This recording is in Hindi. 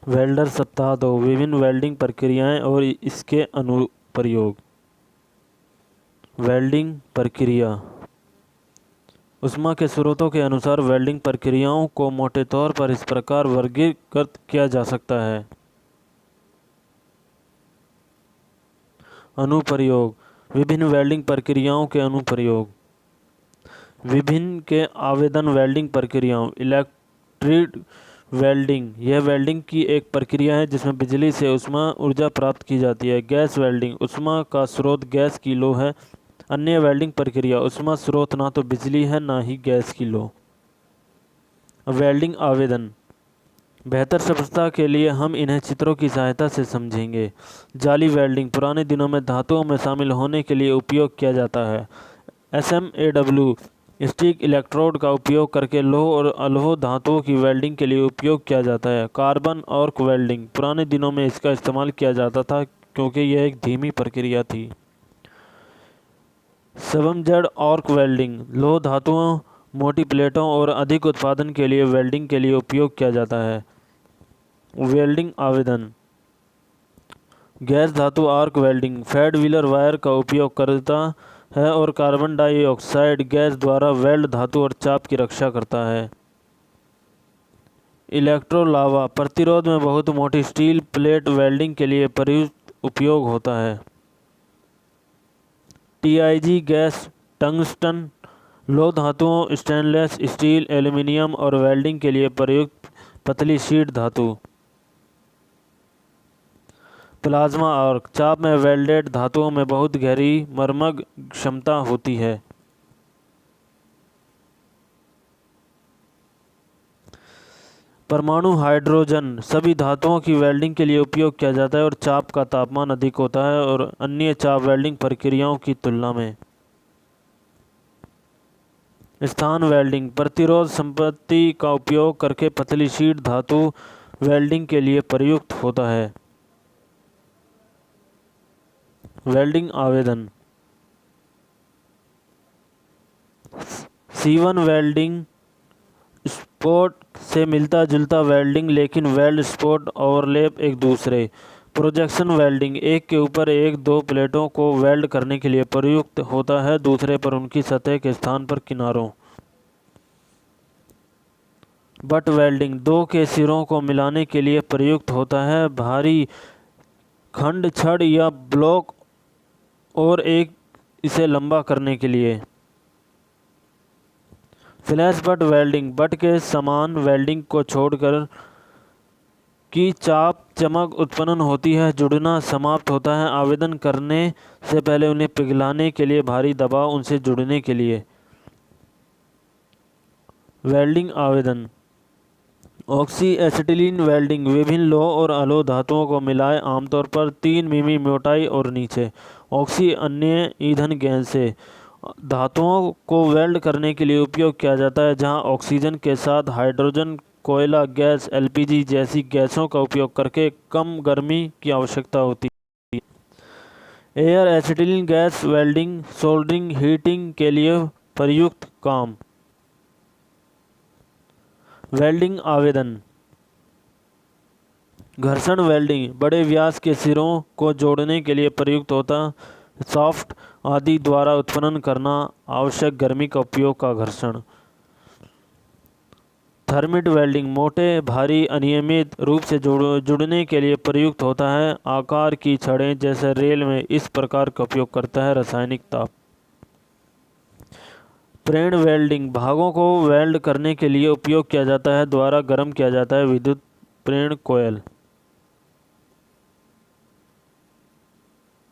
वेल्डर सप्ताह 2 विभिन्न वेल्डिंग प्रक्रियाएं और इसके अनुप्रयोग। वेल्डिंग प्रक्रिया। ऊष्मा के स्रोतों के अनुसार वेल्डिंग प्रक्रियाओं को मोटे तौर पर इस प्रकार वर्गीकृत किया जा सकता है। अनुप्रयोग। विभिन्न वेल्डिंग प्रक्रियाओं के अनुप्रयोग। विभिन्न के आवेदन। वेल्डिंग प्रक्रियाओं। इलेक्ट्रिक वेल्डिंग, यह वेल्डिंग की एक प्रक्रिया है जिसमें बिजली से ऊष्मा ऊर्जा प्राप्त की जाती है। गैस वेल्डिंग, ऊष्मा का स्रोत गैस की लौ है। अन्य वेल्डिंग प्रक्रिया, ऊष्मा स्रोत ना तो बिजली है ना ही गैस की लौ। वेल्डिंग आवेदन। बेहतर स्पष्टता के लिए हम इन्हें चित्रों की सहायता से समझेंगे। जाली वेल्डिंग पुराने दिनों में धातुओं में शामिल होने के लिए उपयोग किया जाता है। SMAW स्टिक इलेक्ट्रोड का उपयोग करके लौह और अलोह धातुओं की वेल्डिंग के लिए उपयोग किया जाता है। कार्बन आर्क वेल्डिंग पुराने दिनों में इसका इस्तेमाल किया जाता था क्योंकि यह एक धीमी प्रक्रिया थी। सबमर्ज्ड आर्क वेल्डिंग लौह धातुओं, मोटी प्लेटों और अधिक उत्पादन के लिए वेल्डिंग के लिए उपयोग किया जाता है। वेल्डिंग आवेदन। गैस धातु आर्क वेल्डिंग फेड व्हीलर वायर का उपयोग करता है और कार्बन डाइऑक्साइड गैस द्वारा वेल्ड धातु और चाप की रक्षा करता है। इलेक्ट्रोलावा प्रतिरोध में बहुत मोटी स्टील प्लेट वेल्डिंग के लिए प्रयुक्त उपयोग होता है। TIG गैस टंगस्टन लौह धातुओं, स्टेनलेस स्टील, एल्यूमीनियम और वेल्डिंग के लिए प्रयुक्त पतली शीट धातु। प्लाज्मा आर्क चाप में वेल्डेड धातुओं में बहुत गहरी मरमग क्षमता होती है। परमाणु हाइड्रोजन सभी धातुओं की वेल्डिंग के लिए उपयोग किया जाता है और चाप का तापमान अधिक होता है और अन्य चाप वेल्डिंग प्रक्रियाओं की तुलना में। स्थान वेल्डिंग प्रतिरोध संपत्ति का उपयोग करके पतली शीट धातु वेल्डिंग के लिए प्रयुक्त होता है। वेल्डिंग आवेदन। C1 वेल्डिंग स्पॉट से मिलता जुलता वेल्डिंग लेकिन वेल्ड स्पॉट ओवरलैप एक दूसरे। प्रोजेक्शन वेल्डिंग एक के ऊपर एक दो प्लेटों को वेल्ड करने के लिए प्रयुक्त होता है, दूसरे पर उनकी सतह के स्थान पर किनारों। बट वेल्डिंग दो के सिरों को मिलाने के लिए प्रयुक्त होता है, भारी खंड छड़ या ब्लॉक और एक इसे लंबा करने के लिए। फ्लैश बट वेल्डिंग बट के समान वेल्डिंग को छोड़कर की चाप चमक उत्पन्न होती है, जुड़ना समाप्त होता है। आवेदन करने से पहले उन्हें पिघलाने के लिए भारी दबाव उनसे जुड़ने के लिए। वेल्डिंग आवेदन। ऑक्सी एसिटिलीन वेल्डिंग विभिन्न लौह और अलोह धातुओं को मिलाए आमतौर पर 3 मिमी मोटाई और नीचे। ऑक्सी अन्य ईंधन गैस से धातुओं को वेल्ड करने के लिए उपयोग किया जाता है, जहां ऑक्सीजन के साथ हाइड्रोजन, कोयला गैस, LPG जैसी गैसों का उपयोग करके कम गर्मी की आवश्यकता होती है। Air acetylene gas welding soldering heating के लिए प्रयुक्त काम। वेल्डिंग आवेदन। घर्षण वेल्डिंग बड़े व्यास के सिरों को जोड़ने के लिए प्रयुक्त होता शाफ्ट आदि द्वारा उत्पन्न करना आवश्यक गर्मी का उपयोग का घर्षण। थर्मिट वेल्डिंग मोटे, भारी, अनियमित रूप से जुड़ने के लिए प्रयुक्त होता है, आकार की छड़ें जैसे रेल में इस प्रकार का उपयोग करता है। रासायनिक ताप। प्रेरण वेल्डिंग भागों को वेल्ड करने के लिए उपयोग किया जाता है, द्वारा गर्म किया जाता है। विद्युत प्रेरण कोयल।